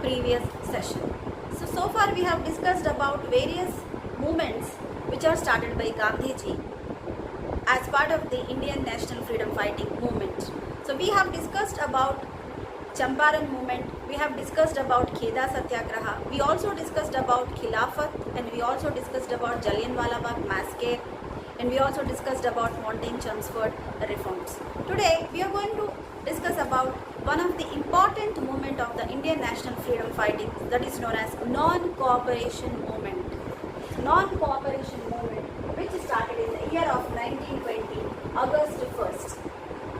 previous session. So far we have discussed about various movements which are started by Gandhiji as part of the Indian national freedom fighting movement. So we have discussed about Champaran movement, we have discussed about Kheda Satyagraha, we also discussed about Khilafat, and we also discussed about Jallianwala Bagh massacre, and we also discussed about Montaigne Chelmsford reforms. Today we are going to discuss about one of the important movement of the Indian national freedom fighting, that is known as non-cooperation movement. Non-cooperation movement which started in the year of 1920, August 1st.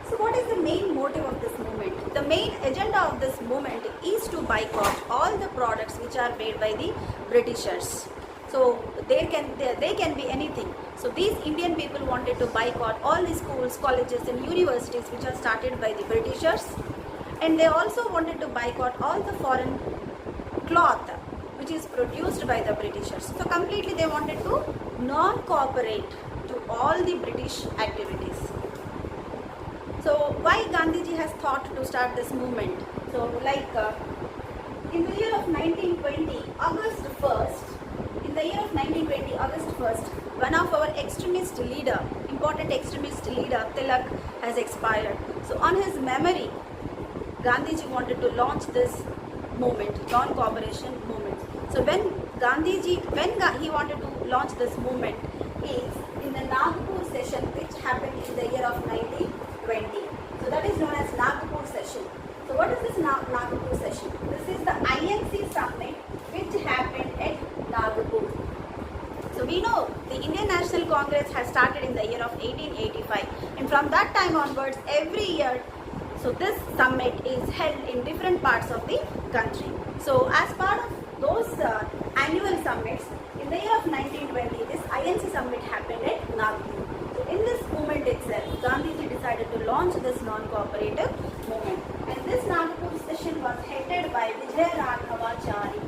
So what is the main motive of this movement? The main agenda of this movement is to boycott all the products which are made by the Britishers. So they can be anything. So these Indian people wanted to boycott all the schools, colleges and universities which are started by the Britishers, and they also wanted to boycott all the foreign cloth which is produced by the Britishers. So completely they wanted to non-cooperate to all the British activities. So why Gandhiji has thought to start this movement? So in the year of 1920, August 1st, one of our extremist leader, important extremist leader, Tilak, has expired. So on his memory, Gandhiji wanted to launch this movement, non-cooperation movement. So when he wanted to launch this movement is in the Nagpur session which happened in the year of 1920. So that is known as Nagpur session. So what is this Nagpur session? This is the INC summit which happened at Nagpur. So we know the Indian National Congress has started in the year of 1885, and from that time onwards every year, so this summit is held in different parts of the country. So as part of those annual summits, in the year of 1920, this INC summit happened at Nagpur. So in this movement itself, Gandhiji decided to launch this non-cooperative movement, and this Nagpur session was headed by Vijay Raghavachari.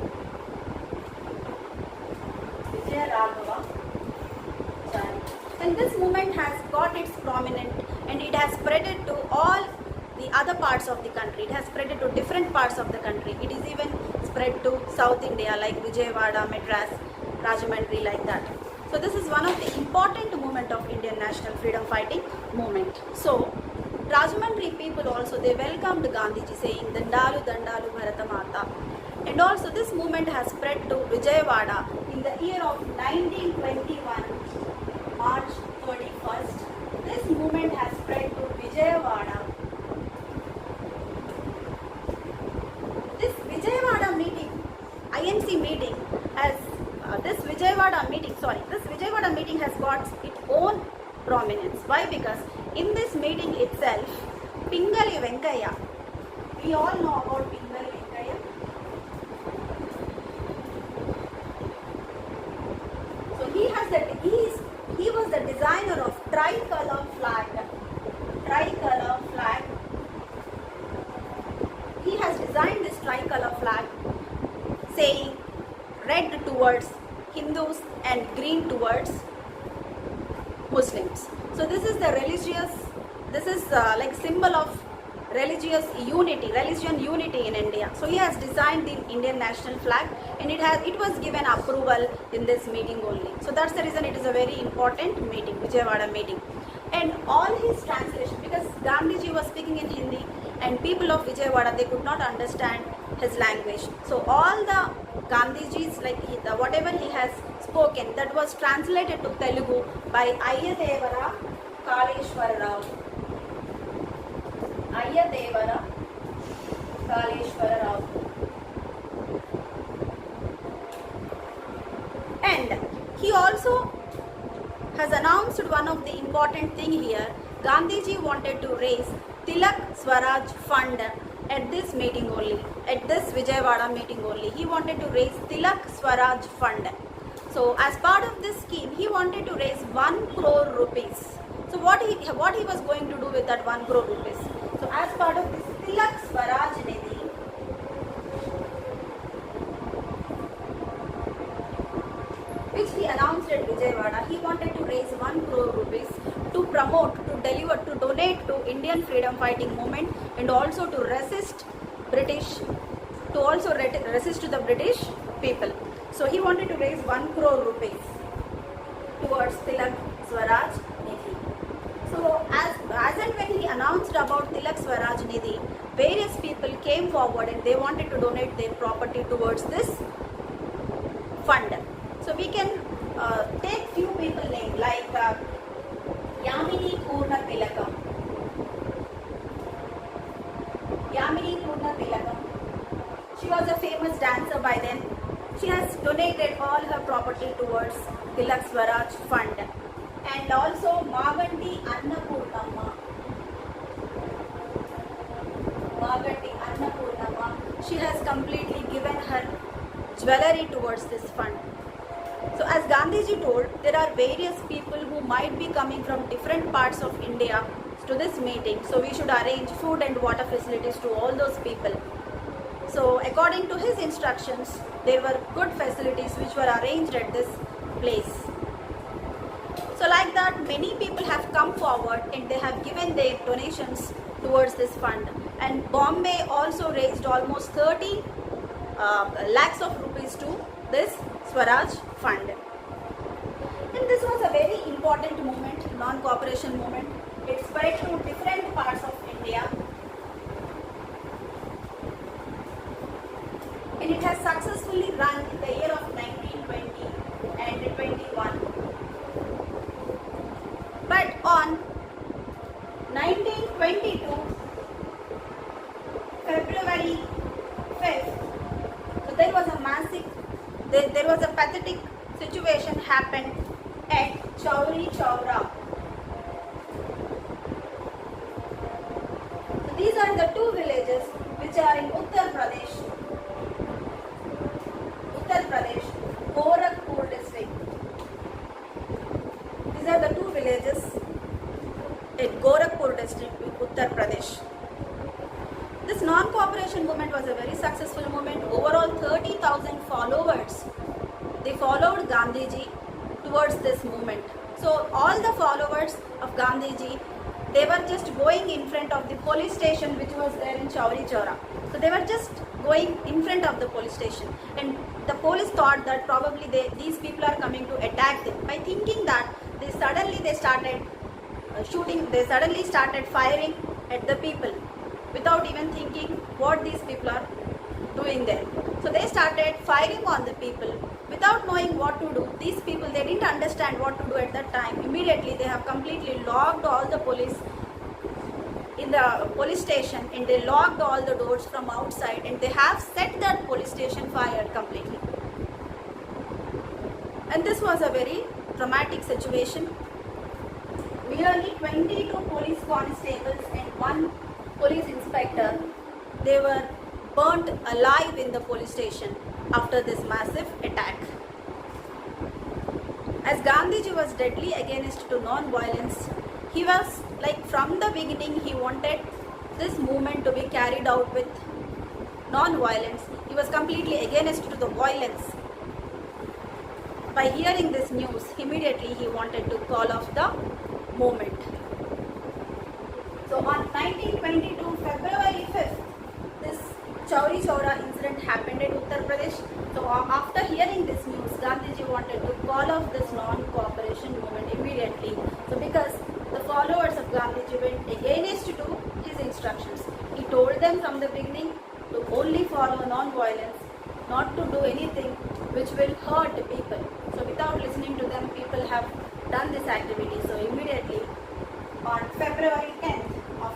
And this movement has got its prominent, and it has spread it to all the other parts of the country. It has spread it to different parts of the country. It is even spread to South India like Vijayawada, Madras, Rajahmundry, like that. So this is one of the important movement of Indian national freedom fighting movement. So Rajahmundry people also, they welcomed Gandhiji saying Dandalu Dandalu Bharata Mata. And also this movement has spread to Vijayawada in the year of 1921, March 31st. This movement has spread to Vijayawada. This Vijayawada meeting, INC meeting, this Vijayawada meeting has got its own prominence. Why? Because in this meeting itself, Pingali Venkaya, we all know about Pingali Venkaya. So he was the designer of tricolor flag. He has designed this tricolor flag saying red towards Hindus and green towards Muslims. So this is the like symbol of religion unity in India. So he has designed the Indian national flag, and it was given approval in this meeting only. So that's the reason it is a very important meeting, Vijayawada meeting. And all his translation, because Gandhiji was speaking in Hindi and people of Vijayawada, they could not understand his language. So all the Gandhiji's, whatever he has spoken, that was translated to Telugu by Ayyadevara Kaleshwara Rao. And he also has announced one of the important thing here. Gandhiji wanted to raise Tilak Swaraj Fund at this meeting only, at this Vijayawada meeting only. He wanted to raise Tilak Swaraj Fund. So as part of this scheme, he wanted to raise 1 crore rupees. So what he was going to do with that 1 crore rupees? So as part of this Tilak Swaraj Nidhi, which he announced at Vijayawada, he wanted to raise 1 crore rupees to promote, to deliver, to donate to Indian freedom fighting movement, and also to resist British, to also resist to the British people. So he wanted to raise 1 crore rupees towards Tilak Swaraj Nidhi. So as and when he announced about Tilak Swaraj Nidhi, various people came forward and they wanted to donate their property towards this fund. So we can take few people named like Yamini Purna Tilakam. Yamini Purna Tilakam. She was a famous dancer by then. She has donated all her property towards Tilak Swaraj Fund. And also Maganti Annapurnamma. Maganti Annapurnamma. She has completely given her jewellery towards this fund. So as Gandhiji told, there are various people who might be coming from different parts of India to this meeting. So we should arrange food and water facilities to all those people. So according to his instructions, there were good facilities which were arranged at this place. So like that, many people have come forward and they have given their donations towards this fund. And Bombay also raised almost 30 lakhs of rupees to this Swaraj Fund. And this was a very important movement, non-cooperation movement. It spread to different parts of India. And it has successfully run in the year of 1920 and 21. But on 1922, February 5th, so there was a massive, there was a pathetic situation happened at Chauri Chaura. So these are the two villages which are in Uttar Pradesh, Gorakhpur district. These are the two villages in Gorakhpur district, Uttar Pradesh. This non-cooperation movement was a very successful movement. Overall 30,000 followers, they followed Gandhiji towards this movement. So all the followers of Gandhiji, they were just going in front of the police station which was there in Chauri Chaura. So they were just going in front of the police station, and the police thought that probably these people are coming to attack them. By thinking that, they started shooting, they suddenly started firing at the people without even thinking what these people are doing there. So they started firing on the people without knowing what to do. These people, they didn't understand what to do at that time. Immediately they have completely locked all the police in the police station, and they locked all the doors from outside, and they have set that police station fire completely. And this was a very dramatic situation. Nearly 22 police constables and 1 police inspector, they were burnt alive in the police station after this massive attack. As Gandhiji was deadly against to non-violence, he was like from the beginning he wanted this movement to be carried out with non-violence. He was completely against to the violence. By hearing this news, immediately he wanted to call off the movement. So on 1922 February 5th, this Chauri Chaura incident happened in Uttar Pradesh. So after hearing this news, Gandhiji wanted to call off this non-cooperation movement immediately. So because the followers of Gandhiji went against to his instructions. He told them from the beginning to only follow non-violence, not to do anything which will hurt people. So without listening to them, people have done this activity. So immediately on February 10th of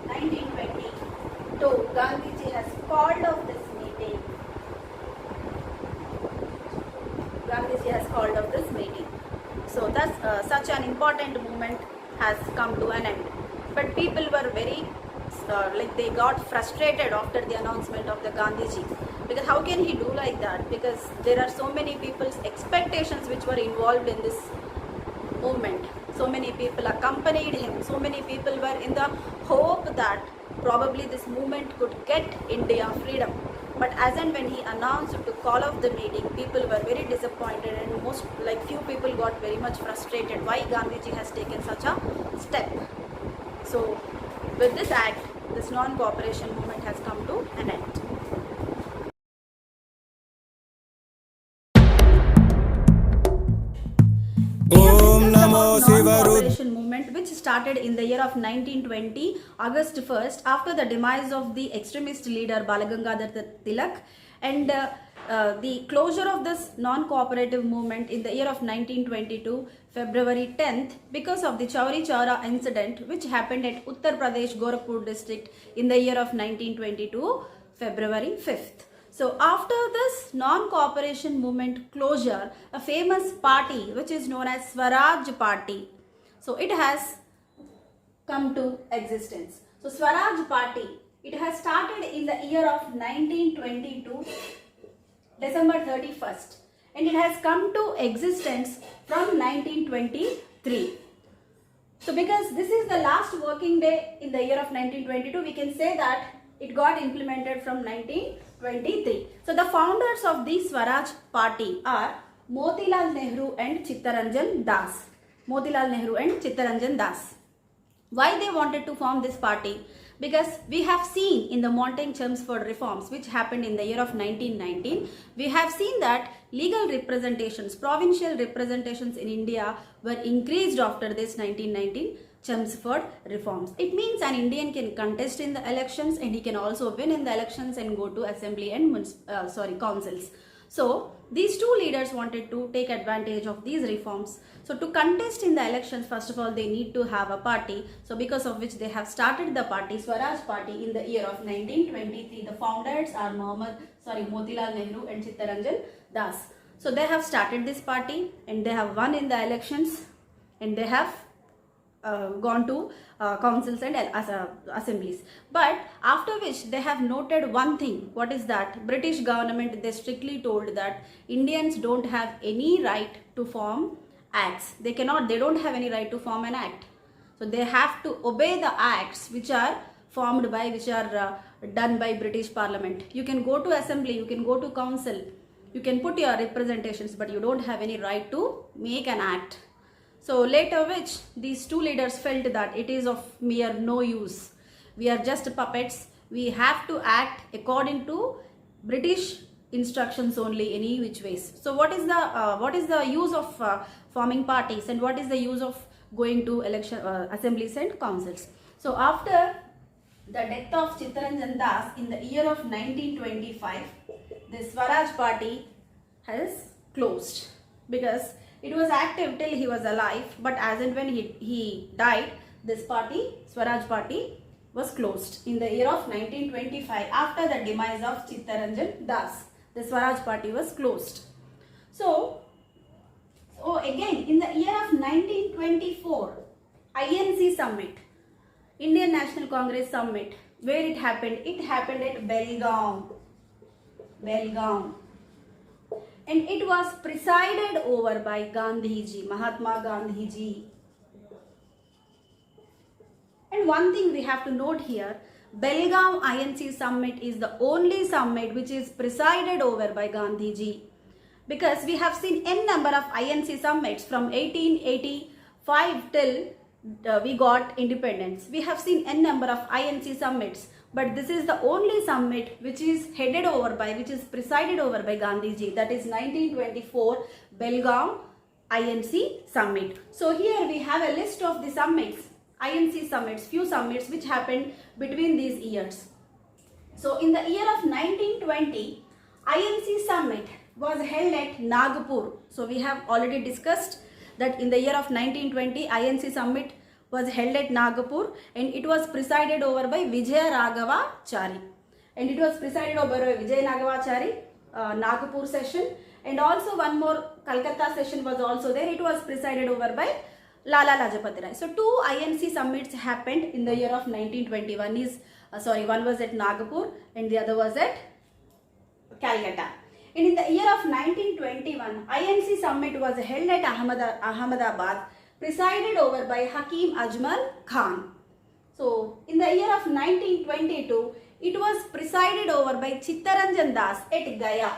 1922, Gandhiji has called off this meeting. Gandhiji has called off this meeting. So thus such an important movement has come to an end. But people were very they got frustrated after the announcement of the Gandhiji, because how can he do like that? Because there are so many people's expectations which were involved in this movement. So many people accompanied him. So many people were in the hope that probably this movement could get India freedom. But as and when he announced to call off the meeting, people were very disappointed, and most few people got very much frustrated why Gandhiji has taken such a step. So with this act, this non-cooperation movement has come to an end. discussed about non-cooperation movement which started in the year of 1920, August 1st, after the demise of the extremist leader Balagangadhar Tilak, and the closure of this non-cooperative movement in the year of 1922, February 10th, because of the Chauri Chaura incident which happened at Uttar Pradesh, Gorakhpur district in the year of 1922, February 5th. So after this non-cooperation movement closure, a famous party which is known as Swaraj Party, so it has come to existence. So Swaraj Party, it has started in the year of 1922, December 31st, and it has come to existence from 1923. So because this is the last working day in the year of 1922, we can say that it got implemented from 1923. So the founders of the Swaraj Party are Motilal Nehru and Chittaranjan Das. Motilal Nehru and Chittaranjan Das. Why they wanted to form this party? Because we have seen in the Mountain Chelmsford reforms which happened in the year of 1919, we have seen that legal representations, provincial representations in India were increased after this 1919 Chelmsford reforms. It means an Indian can contest in the elections and he can also win in the elections and go to assembly and councils. So these two leaders wanted to take advantage of these reforms. So to contest in the elections, first of all, they need to have a party. So because of which they have started the party, Swaraj Party, in the year of 1923. The founders are Motilal Nehru and Chittaranjan Das. So they have started this party and they have won in the elections and they have gone to councils and assemblies. But after which they have noted one thing. What is that? British government, they strictly told that Indians don't have any right to form acts. They don't have any right to form an act. So they have to obey the acts which are formed by, which are done by British Parliament. You can go to assembly, you can go to council, you can put your representations, but you don't have any right to make an act. So later which these two leaders felt that it is of mere no use. We are just puppets. We have to act according to British instructions only, any which ways. So what is the use of forming parties and what is the use of going to election assemblies and councils? So after the death of Chittaranjan Das in the year of 1925, the Swaraj Party has closed because it was active till he was alive, but as and when he died, this party, Swaraj Party, was closed in the year of 1925 after the demise of Chittaranjan Das. The Swaraj Party was closed. So again, in the year of 1924, INC Summit, Indian National Congress Summit, where it happened? It happened at Belgaum. And it was presided over by Gandhiji, Mahatma Gandhiji. And one thing we have to note here, Belgaum INC Summit is the only summit which is presided over by Gandhiji. Because we have seen n number of INC summits from 1885 till we got independence. We have seen n number of INC summits. But this is the only summit which is presided over by Gandhiji. That is 1924 Belgaum INC Summit. So here we have a list of the summits, INC summits, few summits which happened between these years. So in the year of 1920, INC Summit was held at Nagpur. So we have already discussed that in the year of 1920, INC Summit was held at Nagpur and it was presided over by Vijay Raghavachari. And it was presided over by Vijay Raghavachari, Nagpur session, and also one more Calcutta session was also there. It was presided over by Lala Lajpati Rai. So two INC summits happened in the year of 1920. One was at Nagpur and the other was at Calcutta. And in the year of 1921, INC Summit was held at Ahmedabad, presided over by Hakim Ajmal Khan. So in the year of 1922, it was presided over by Chittaranjan Das at Gaya.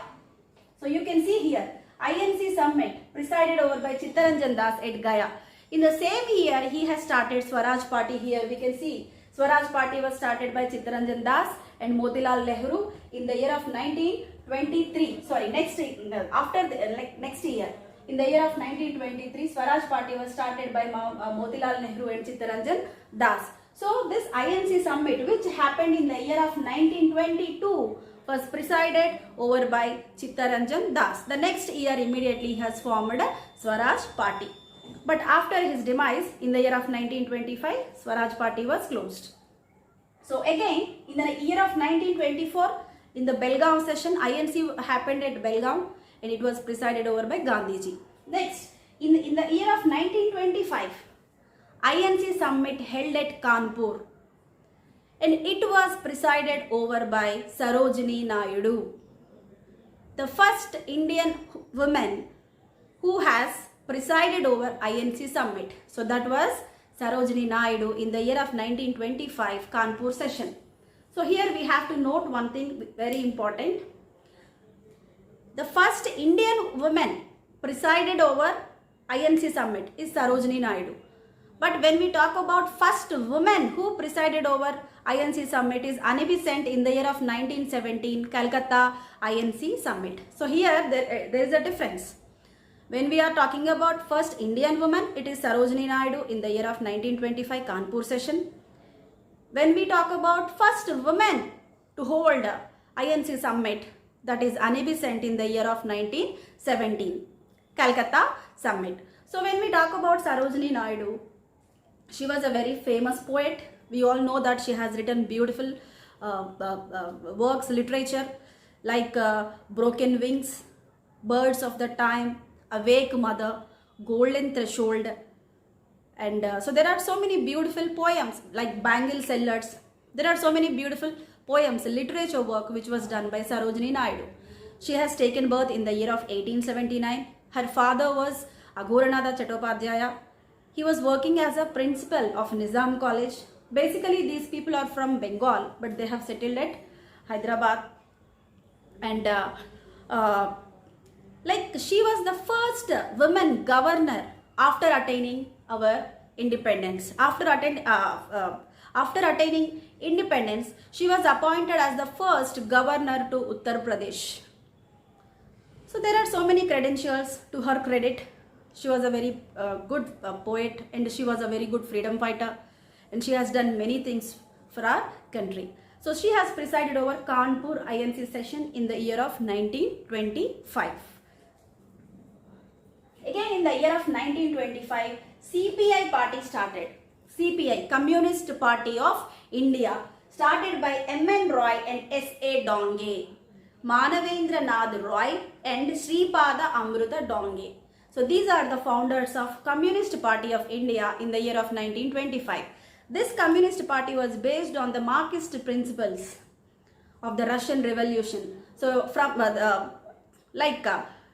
So you can see here, INC Summit presided over by Chittaranjan Das at Gaya. In the same year, he has started Swaraj Party. Here we can see Swaraj Party was started by Chittaranjan Das and Motilal Nehru in the year of 1923. Next year. in the year of 1923, Swaraj Party was started by Motilal Nehru and Chittaranjan Das. So this INC summit, which happened in the year of 1922, was presided over by Chittaranjan Das. The next year immediately he has formed Swaraj Party. But after his demise in the year of 1925, Swaraj Party was closed. So again, in the year of 1924, in the Belgaum session, INC happened at Belgaum and it was presided over by Gandhiji. Next, in the year of 1925, INC summit held at Kanpur and it was presided over by Sarojini Naidu, the first Indian woman who has presided over INC summit. So that was Sarojini Naidu in the year of 1925 Kanpur session. So here we have to note one thing very important. The first Indian woman presided over INC summit is Sarojini Naidu. But when we talk about first woman who presided over INC summit is Annie Besant in the year of 1917 Calcutta INC summit. So here there is a difference. When we are talking about first Indian woman, it is Sarojini Naidu in the year of 1925 Kanpur session. When we talk about first woman to hold INC summit, that is Annie Besant in the year of 1917 Calcutta summit. So when we talk about Sarojini Naidu, she was a very famous poet. We all know that she has written beautiful works, literature like Broken Wings, Birds of the Time, Awake Mother, Golden Threshold, and so there are so many beautiful poems like Bangle Sellers. There are so many beautiful poems, literature work which was done by Sarojini Naidu. She has taken birth in the year of 1879. Her father was Aghoranatha Chattopadhyaya. He was working as a principal of Nizam College. Basically these people are from Bengal but they have settled at Hyderabad, and like she was the first woman governor after attaining our independence. After attaining independence, she was appointed as the first governor to Uttar Pradesh. So there are so many credentials to her credit. She was a very good poet and she was a very good freedom fighter and she has done many things for our country. So she has presided over Kanpur INC session in the year of 1925. Again in the year of 1925, CPI party started. CPI, Communist Party of India, started by M.N. Roy and S.A. Donge, Manavendra Nath Roy and Sripada Amruta Donge. So these are the founders of Communist Party of India in the year of 1925. This Communist Party was based on the Marxist principles of the Russian Revolution. So from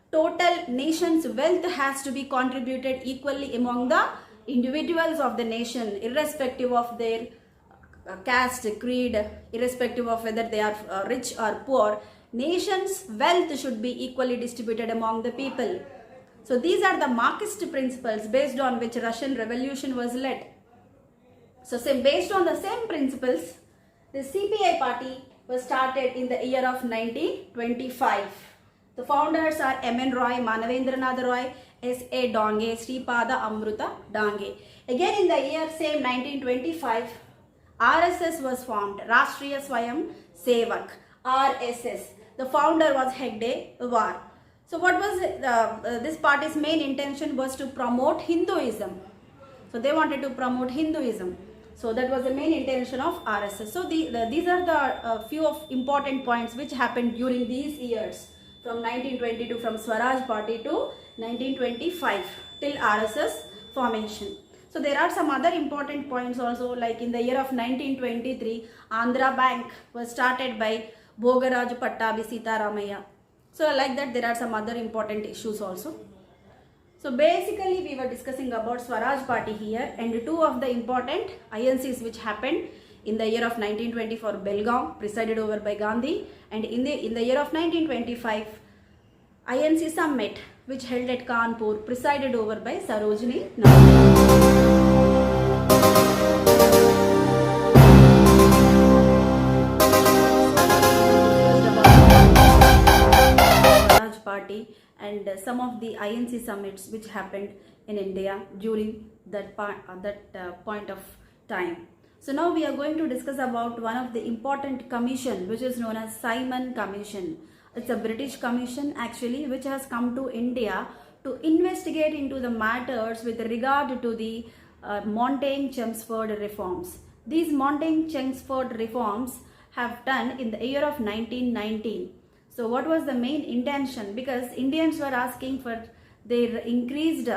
total nation's wealth has to be contributed equally among the individuals of the nation, irrespective of their caste, creed, irrespective of whether they are rich or poor. Nation's wealth should be equally distributed among the people. So these are the Marxist principles based on which Russian Revolution was led. So based on the same principles, the CPI party was started in the year of 1925. The founders are M.N. Roy, Manavendra Nath Roy, S.A. Donge, Sripada Amruta Donge. Again in the year same 1925, RSS was formed, Rashtriya Swayam Sevak, RSS. The founder was Hegde War. So what was this party's main intention was to promote Hinduism. So they wanted to promote Hinduism. So that was the main intention of RSS. So these are the few of important points which happened during these years from 1922, from Swaraj Party to 1925 till RSS formation. So there are some other important points also, like in the year of 1923, Andhra Bank was started by Bhogaraju Pattabi Sitaramaya. So like that there are some other important issues also. So basically we were discussing about Swaraj Party here, and two of the important INCs which happened in the year of 1924, Belgaum presided over by Gandhi, and in the year of 1925 INC summit which held at Kanpur presided over by Sarojini Naidu. Party, and some of the INC summits which happened in India during that point of time. So now we are going to discuss about one of the important commission which is known as Simon Commission. It's a British commission actually which has come to India to investigate into the matters with regard to the Montagne-Chelmsford reforms. These Montagne-Chelmsford reforms have done in the year of 1919. So what was the main intention? Because Indians were asking for their increased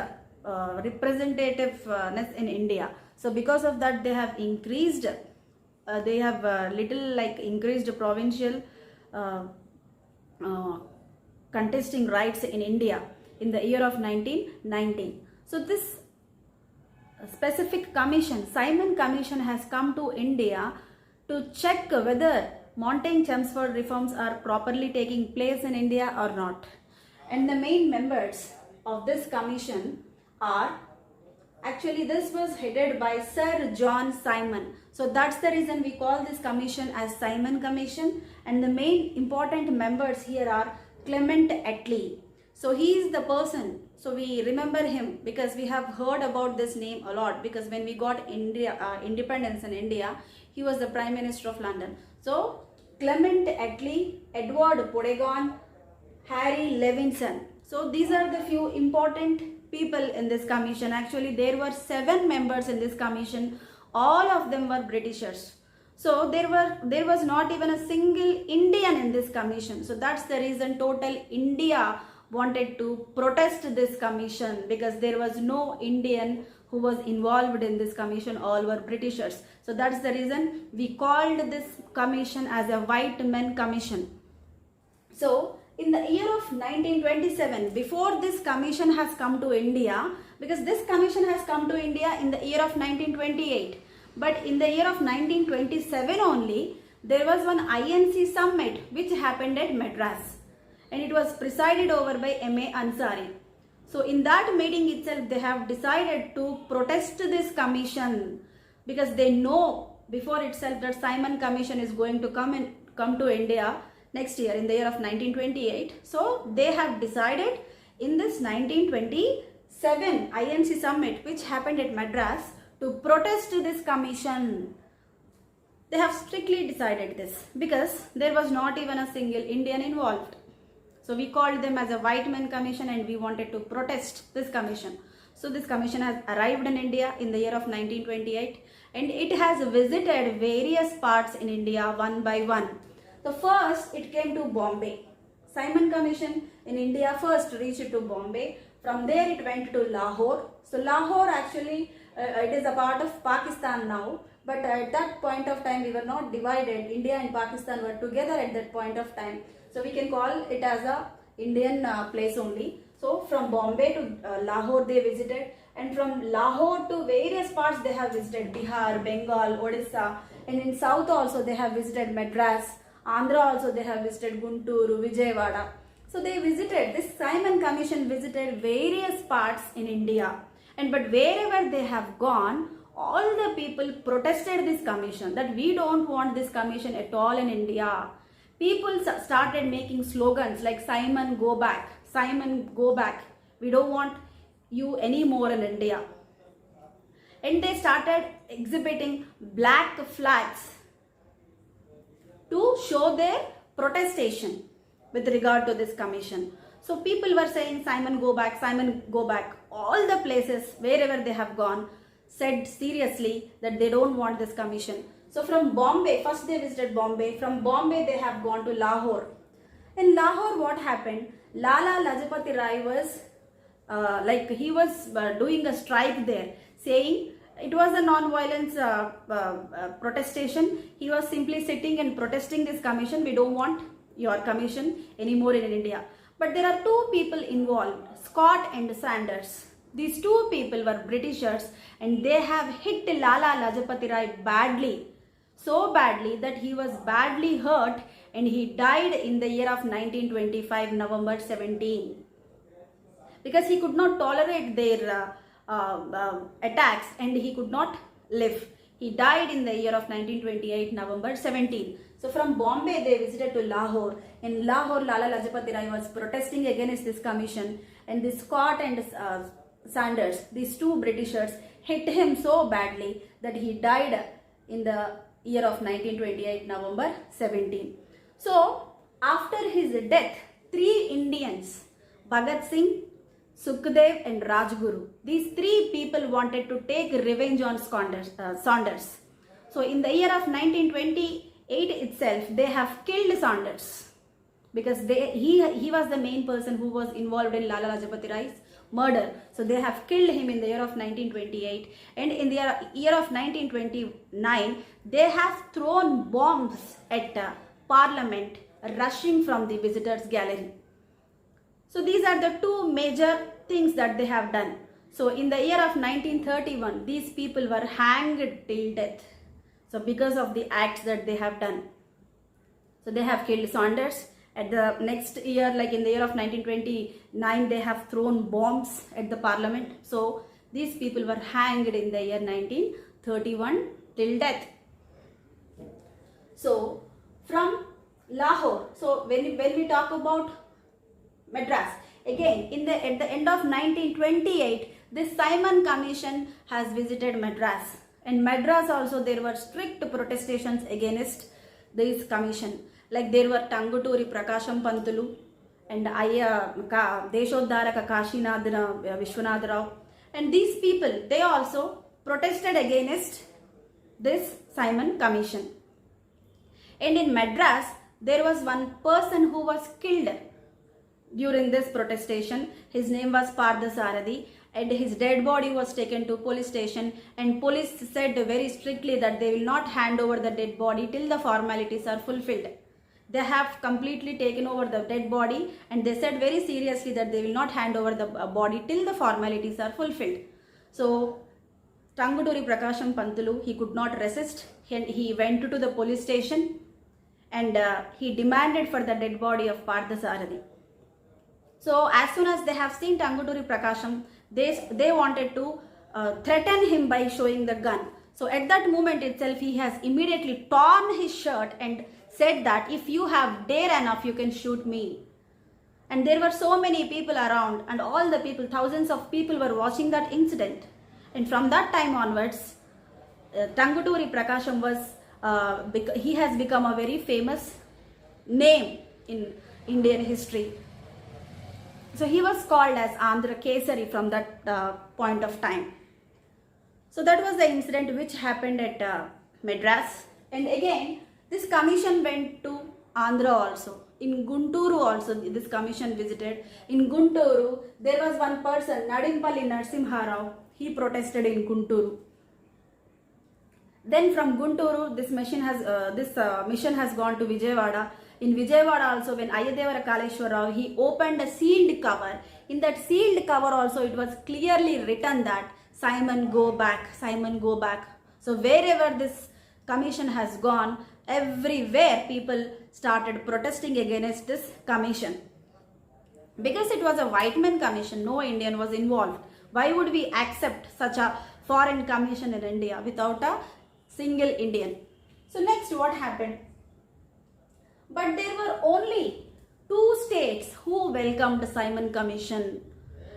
representativeness in India. So because of that they have increased, increased provincial contesting rights in India in the year of 1919. So this specific commission, Simon Commission, has come to India to check whether Montagne-Chelmsford reforms are properly taking place in India or not. And the main members of this commission are, actually this was headed by Sir John Simon. So that's the reason we call this commission as Simon Commission. And the main important members here are Clement Attlee. So he is the person, so we remember him because we have heard about this name a lot, because when we got independence in India, he was the Prime Minister of London. So Clement Attlee, Edward Podegon, Harry Levinson. So these are the few important people in this commission. Actually there were 7 members in this commission. All of them were Britishers. So there was not even a single Indian in this commission. So that's the reason total India wanted to protest this commission, because there was no Indian who was involved in this commission. All were Britishers. So that's the reason we called this commission as a White Men Commission. So in the year of 1927, before this commission has come to India, because this commission has come to India in the year of 1928, but in the year of 1927 only, there was one INC summit which happened at Madras, and it was presided over by M.A. Ansari. So in that meeting itself, they have decided to protest this commission, because they know before itself that Simon Commission is going to come to India next year in the year of 1928. So they have decided in this 1927 INC summit which happened at Madras to protest this commission. They have strictly decided this because there was not even a single Indian involved. So we called them as a White Men Commission, and we wanted to protest this commission. So this commission has arrived in India in the year of 1928, and it has visited various parts in India one by one. The first, it came to Bombay. Simon Commission in India first reached to Bombay. From there it went to Lahore. So Lahore actually it is a part of Pakistan now, but at that point of time we were not divided. India and Pakistan were together at that point of time. So we can call it as a Indian place only. So from Bombay to Lahore they visited, and from Lahore to various parts they have visited Bihar, Bengal, Odisha, and in south also they have visited Madras, Andhra also they have visited Guntur, Vijayawada. So they visited, this Simon Commission visited various parts in India, and but wherever they have gone, all the people protested this commission, that we don't want this commission at all in India. People started making slogans like Simon go back, Simon go back, we don't want you anymore in India. And they started exhibiting black flags to show their protestation with regard to this commission. So people were saying Simon go back, Simon go back. All the places wherever they have gone said seriously that they don't want this commission. So from Bombay, first they visited Bombay. From Bombay they have gone to Lahore. In Lahore what happened? Lala Lajpati Rai was he was doing a strike there, saying it was a non-violence protestation. He was simply sitting and protesting this commission. We don't want your commission anymore in India. But there are 2 people involved, Scott and Sanders. These 2 people were Britishers, and they have hit Lala Lajpati Rai badly. So badly that he was badly hurt, and he died in the year of 1925, November 17. Because he could not tolerate their attacks, and he could not live. He died in the year of 1928, November 17. So from Bombay, they visited to Lahore. In Lahore, Lala Lajpati Rai was protesting against this commission, and the Scott and Sanders, these two Britishers, hit him so badly that he died in the year of 1928, November 17. So after his death, 3 Indians, Bhagat Singh, Sukhdev and Rajguru, these 3 people wanted to take revenge on Saunders. So in the year of 1928 itself, they have killed Saunders because he was the main person who was involved in Lala Lajpati Rai's murder. So they have killed him in the year of 1928, and in the year of 1929, they have thrown bombs at Parliament, rushing from the visitors gallery. So these are the 2 major things that they have done. So in the year of 1931, these people were hanged till death. So because of the acts that they have done. So they have killed Saunders. At the next year, like in the year of 1929, they have thrown bombs at the Parliament. So these people were hanged in the year 1931 till death. So from Lahore, so when we talk about Madras, again at the end of 1928, this Simon Commission has visited Madras. And Madras also, there were strict protestations against this commission. Like there were Tanguturi Prakasham Pantulu and Deshodharaka Kashinath Vishwanath Rao. And these people, they also protested against this Simon Commission. And in Madras, there was one person who was killed during this protestation. His name was Partha Sarathi, and his dead body was taken to police station, and police said very strictly that they will not hand over the dead body till the formalities are fulfilled. They have completely taken over the dead body, and they said very seriously that they will not hand over the body till the formalities are fulfilled. So Tanguturi Prakasham Pantulu, he could not resist, and he went to the police station, and he demanded for the dead body of Partha Sarathi. So as soon as they have seen Tanguturi Prakasham, they wanted to threaten him by showing the gun. So at that moment itself, he has immediately torn his shirt and said that if you have dare enough, you can shoot me. And there were so many people around, and all the people, thousands of people were watching that incident. And from that time onwards, Tanguturi Prakasham he has become a very famous name in Indian history. So he was called as Andhra Kesari from that point of time. So that was the incident which happened at Madras. And again, this commission went to Andhra also. In Gunturu also, this commission visited. In Gunturu, there was one person, Nadimpalli Narasimha Rao. He protested in Gunturu. Then from Gunturu, this mission has gone to Vijayawada. In Vijayawada also, when Ayadevara Kaleshwar Rao, he opened a sealed cover. In that sealed cover also, it was clearly written that Simon, go back, Simon, go back. So wherever this commission has gone, everywhere people started protesting against this commission. Because it was a white man commission, no Indian was involved. Why would we accept such a foreign commission in India without a single Indian? So next, what happened? But there were only 2 states who welcomed Simon Commission.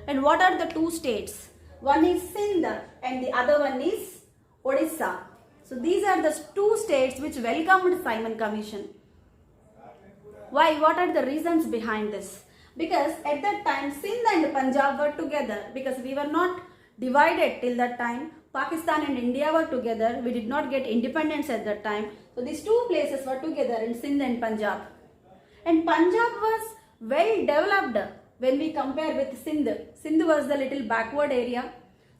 And what are the 2 states? One is Sindh and the other one is Odisha. So these are the 2 states which welcomed Simon Commission. Why? What are the reasons behind this? Because at that time, Sindh and Punjab were together, because we were not divided till that time. Pakistan and India were together. We did not get independence at that time. So these 2 places were together in Sindh and Punjab. And Punjab was well developed when we compare with Sindh. Sindh was the little backward area.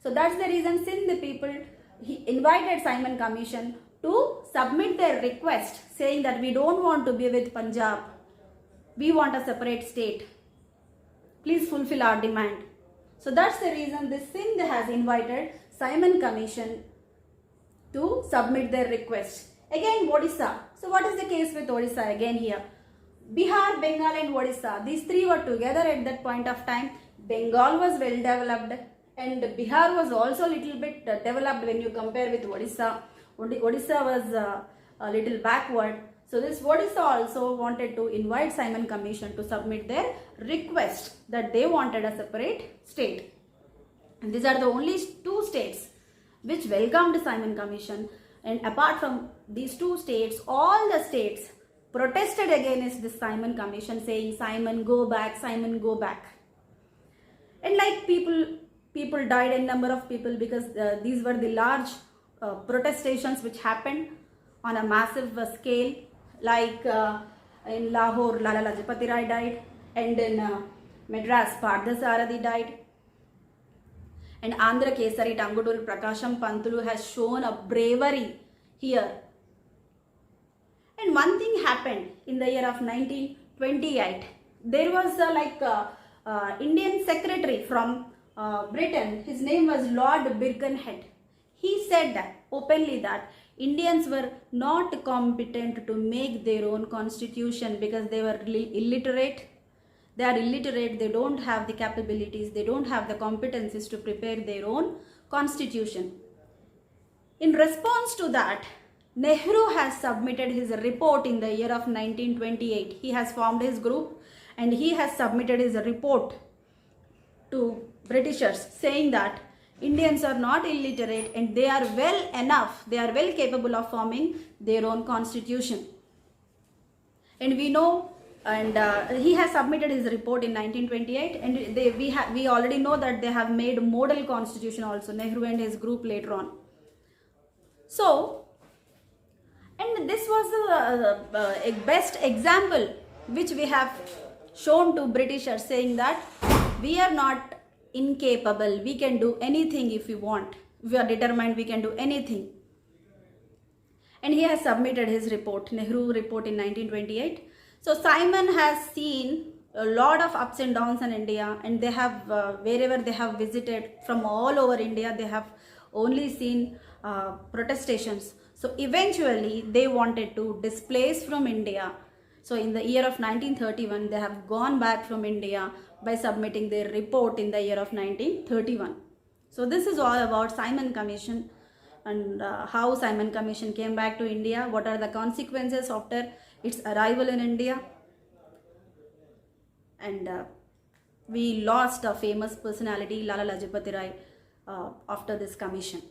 So that's the reason Sindh people, he invited Simon Commission to submit their request saying that we don't want to be with Punjab. We want a separate state. Please fulfill our demand. So that's the reason this Sindh has invited Simon Commission to submit their request. Again, Odisha. So what is the case with Odisha again here? Bihar, Bengal and Odisha. These 3 were together at that point of time. Bengal was well developed and Bihar was also a little bit developed when you compare with Odisha. Odisha was a little backward. So this Odisha also wanted to invite Simon Commission to submit their request that they wanted a separate state. And these are the only two states which welcomed Simon Commission. And apart from these two states, all the states protested against this Simon Commission, saying, Simon, go back, Simon, go back. And like people died, a number of people, because these were the large protestations which happened on a massive scale. Like in Lahore, Lala Lajpati Rai died, and in Madras, Partha Sarathi died. And Andhra Kesari Tanguduru Prakasham Pantulu has shown a bravery here. And one thing happened in the year of 1928. There was Indian secretary from Britain. His name was Lord Birkenhead. He said that openly that Indians were not competent to make their own constitution because they were illiterate. They are illiterate, they don't have the capabilities, they don't have the competencies to prepare their own constitution. In response to that, Nehru has submitted his report in the year of 1928. He has formed his group and he has submitted his report to Britishers saying that Indians are not illiterate and they are well enough, they are well capable of forming their own constitution. And we know, and he has submitted his report in 1928, and we already know that they have made model constitution also, Nehru and his group later on. So, and this was a best example which we have shown to Britishers, saying that we are not incapable, we can do anything if we want, if we are determined, we can do anything. And he has submitted his report, Nehru report, in 1928. So Simon has seen a lot of ups and downs in India, and they have, wherever they have visited from all over India, they have only seen protestations. So eventually they wanted to displace from India. So in the year of 1931, they have gone back from India by submitting their report in the year of 1931. So this is all about Simon Commission and how Simon Commission came back to India, what are the consequences after its arrival in India. And we lost a famous personality, Lala Lajpati Rai, after this commission.